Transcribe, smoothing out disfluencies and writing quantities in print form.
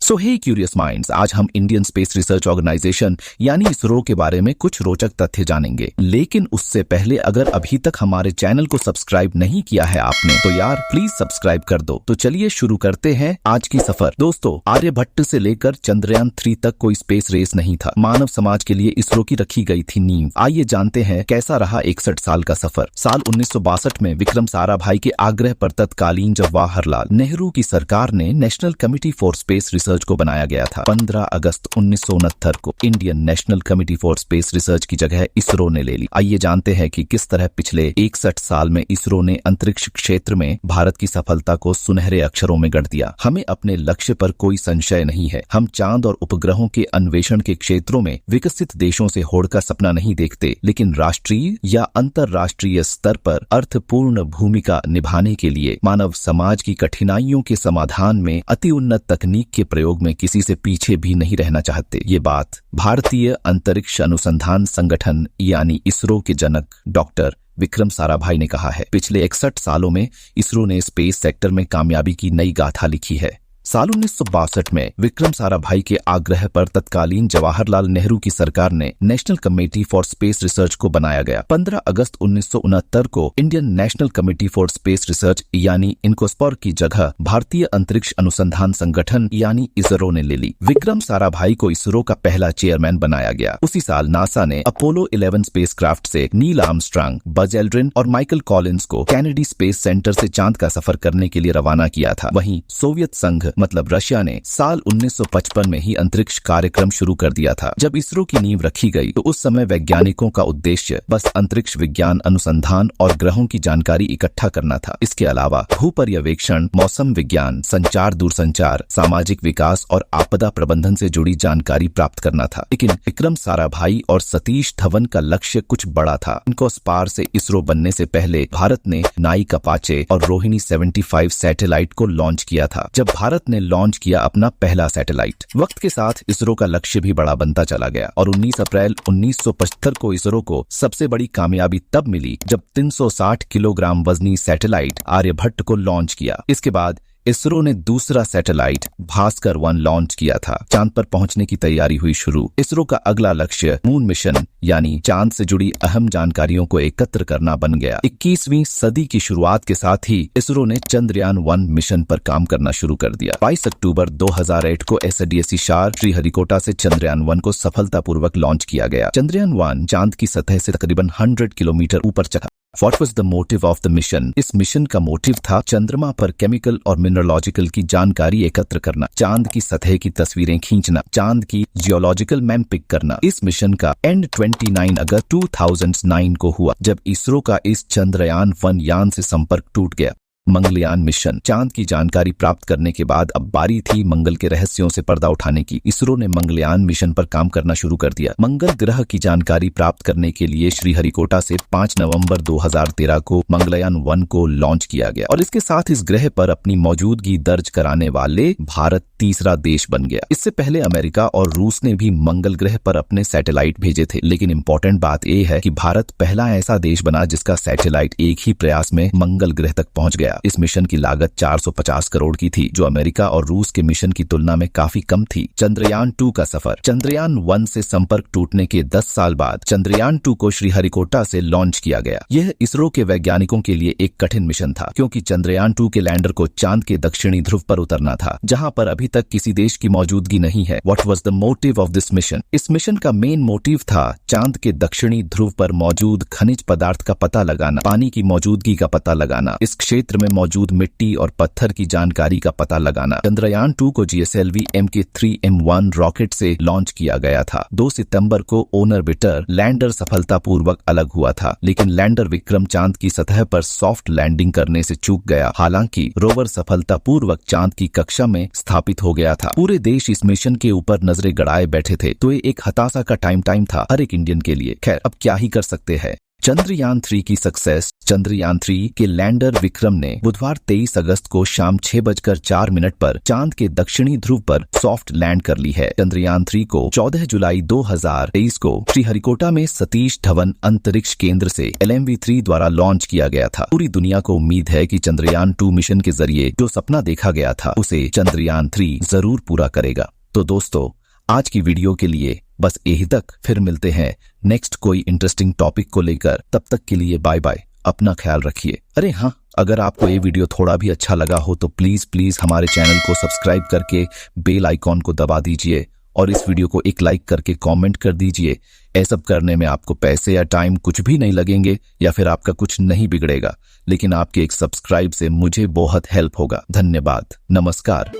सो हे curious minds, आज हम Indian space research organisation यानी इसरो के बारे में कुछ रोचक तथ्य जानेंगे। लेकिन उससे पहले अगर अभी तक हमारे चैनल को सब्सक्राइब नहीं किया है आपने, तो यार प्लीज सब्सक्राइब कर दो। तो चलिए शुरू करते हैं आज की सफर। दोस्तों, आर्यभट्ट से लेकर चंद्रयान 3 तक कोई स्पेस रेस नहीं था। मानव समाज के लिए इसरो की रखी गई थी नींव। आइए जानते हैं कैसा रहा 61 साल का सफर। साल 1962 में विक्रम साराभाई के आग्रह पर तत्कालीन जवाहरलाल नेहरू की सरकार ने national committee for space research को बनाया गया था। 15 अगस्त 1969 को Indian national committee for space research की जगह इसरो ने ले ली। आइए जानते हैं कि किस तरह पिछले 61 साल में इसरो ने अंतरिक्ष क्षेत्र में भारत की सफलता को सुनहरे अक्षरों में गढ़ दिया। हमें अपने लक्ष्य पर कोई संशय नहीं है। हम चांद और उपग्रहों के अन्वेषण के क्षेत्रों में विकसित देशों से होड़ का सपना नहीं देखते, लेकिन राष्ट्रीय या अंतर्राष्ट्रीय स्तर पर अर्थपूर्ण भूमिका निभाने के लिए मानव समाज की कठिनाइयों के समाधान में अति उन्नत तकनीक के प्रयोग में किसी से पीछे भी नहीं रहना चाहते। ये बात भारतीय अंतरिक्ष अनुसंधान संगठन यानी इसरो के जनक डॉक्टर विक्रम साराभाई ने कहा है। पिछले 61 सालों में इसरो ने स्पेस सेक्टर में कामयाबी की नई गाथा लिखी है। साल 1962 में विक्रम साराभाई के आग्रह पर तत्कालीन जवाहरलाल नेहरू की सरकार ने national committee for space research को बनाया गया। 15 अगस्त 1969 को Indian national committee for space research यानी इनकोस्पर की जगह भारतीय अंतरिक्ष अनुसंधान संगठन यानी इसरो ने ले ली। विक्रम साराभाई को इसरो का पहला चेयरमैन बनाया गया। उसी साल नासा ने अपोलो 11 स्पेसक्राफ्ट से नील आर्मस्ट्रांग, बज एल्ड्रिन और माइकल कॉलिंस को कैनेडी स्पेस सेंटर से चांद का सफर करने के लिए रवाना किया था। वहीं सोवियत संघ मतलब रशिया ने साल 1955 में ही अंतरिक्ष कार्यक्रम शुरू कर दिया था। जब इसरो की नींव रखी गई तो उस समय वैज्ञानिकों का उद्देश्य बस अंतरिक्ष विज्ञान अनुसंधान और ग्रहों की जानकारी इकट्ठा करना था। इसके अलावा भूपर्यवेक्षण, मौसम विज्ञान, संचार, दूरसंचार, सामाजिक विकास और आपदा प्रबंधन से जुड़ी जानकारी प्राप्त करना था। लेकिन विक्रम साराभाई और सतीश धवन का लक्ष्य कुछ बड़ा था। इनकोस्पार से इसरो बनने से पहले भारत ने नाइक अपाचे और रोहिणी 75 सैटेलाइट को लॉन्च किया था। जब भारत ने लॉन्च किया अपना पहला सैटेलाइट, वक्त के साथ इसरो का लक्ष्य भी बड़ा बनता चला गया और 19 अप्रैल 1975 को इसरो को सबसे बड़ी कामयाबी तब मिली जब 360 किलोग्राम वजनी सैटेलाइट आर्यभट्ट को लॉन्च किया। इसके बाद इसरो ने दूसरा सैटेलाइट भास्कर 1 लॉन्च किया था। चांद पर पहुंचने की तैयारी हुई शुरू। इसरो का अगला लक्ष्य मून मिशन यानी चांद से जुड़ी अहम जानकारियों को एकत्र करना बन गया। 21वीं सदी की शुरुआत के साथ ही इसरो ने चंद्रयान 1 मिशन पर काम करना शुरू कर दिया। 22 अक्टूबर 2008 को SDSC शार श्रीहरिकोटा से चंद्रयान 1 को सफलतापूर्वक लॉन्च किया गया। चंद्रयान 1 चांद की सतह से तकरीबन 100 किलोमीटर ऊपर चढ़ा। What was the motive of the mission? इस मिशन का मोटिव था चंद्रमा पर केमिकल और मिनरलॉजिकल की जानकारी एकत्र करना, चांद की सतह की तस्वीरें खींचना, चांद की जियोलॉजिकल मैप पिक करना। इस मिशन का एंड 29 अगस्त 2009 को हुआ, जब इसरो का इस चंद्रयान 1 यान से संपर्क टूट गया। मंगलयान मिशन, चांद की जानकारी प्राप्त करने के बाद अब बारी थी मंगल के रहस्यों से पर्दा उठाने की। इसरो ने मंगलयान मिशन पर काम करना शुरू कर दिया। मंगल ग्रह की जानकारी प्राप्त करने के लिए श्रीहरिकोटा से 5 नवंबर 2013 को मंगलयान 1 को लॉन्च किया गया और इसके साथ इस ग्रह पर अपनी मौजूदगी दर्ज कराने वाले भारत तीसरा देश बन गया। इससे पहले अमेरिका और रूस ने भी मंगल ग्रह पर अपने सैटेलाइट भेजे थे, लेकिन इम्पोर्टेंट बात यह है कि भारत पहला ऐसा देश बना जिसका सैटेलाइट एक ही प्रयास में मंगल ग्रह तक पहुंच गया। इस मिशन की लागत 450 करोड़ की थी, जो अमेरिका और रूस के मिशन की तुलना में काफी कम थी। चंद्रयान 2 का सफर, चंद्रयान 1 से संपर्क टूटने के 10 साल बाद चंद्रयान 2 को श्रीहरिकोटा से लॉन्च किया गया। यह इसरो के वैज्ञानिकों के लिए एक कठिन मिशन था, क्योंकि चंद्रयान 2 के लैंडर को चांद के दक्षिणी ध्रुव पर उतरना था, जहां पर अभी तक किसी देश की मौजूदगी नहीं है। What was the motive of this mission? इस मिशन का मेन मोटिव था चांद के दक्षिणी ध्रुव पर मौजूद खनिज पदार्थ का पता लगाना, पानी की मौजूदगी का पता लगाना, इस क्षेत्र में मौजूद मिट्टी और पत्थर की जानकारी का पता लगाना। चंद्रयान 2 को GSLV Mk3M1 रॉकेट से लॉन्च किया गया था। 2 सितंबर को ऑर्बिटर लैंडर सफलतापूर्वक अलग हुआ था, लेकिन लैंडर विक्रम चांद की सतह पर सॉफ्ट लैंडिंग करने से चूक गया। हालांकि रोवर सफलतापूर्वक चांद की कक्षा में स्थापित हो गया था। पूरे देश इस मिशन के ऊपर नजरें गड़ाए बैठे थे, तो ये एक हताशा का टाइम था हर एक इंडियन के लिए। खैर, अब क्या ही कर सकते हैं। चंद्रयान 3 की सक्सेस चंद्रयान 3 के लैंडर विक्रम ने बुधवार 23 अगस्त को शाम 6:04 पर चांद के दक्षिणी ध्रुव पर सॉफ्ट लैंड कर ली है। चंद्रयान 3 को 14 जुलाई 2023 को श्रीहरिकोटा में सतीश धवन अंतरिक्ष केंद्र से LMV-3 द्वारा लॉन्च किया गया था। पूरी दुनिया को उम्मीद है कि चंद्रयान 2 मिशन के जरिए जो सपना देखा गया था उसे चंद्रयान 3 जरूर पूरा करेगा। तो दोस्तों, आज की वीडियो के लिए बस यही तक। फिर मिलते हैं नेक्स्ट कोई इंटरेस्टिंग टॉपिक को लेकर। तब तक के लिए बाय बाय, अपना ख्याल रखिए। अरे हाँ, अगर आपको ये वीडियो थोड़ा भी अच्छा लगा हो तो प्लीज हमारे चैनल को सब्सक्राइब करके बेल आइकॉन को दबा दीजिए और इस वीडियो को एक लाइक करके कमेंट कर दीजिए। ये सब करने में आपको पैसे या टाइम कुछ भी नहीं लगेंगे या फिर आपका कुछ नहीं बिगड़ेगा, लेकिन आपके एक सब्सक्राइब से मुझे बहुत हेल्प होगा। धन्यवाद, नमस्कार।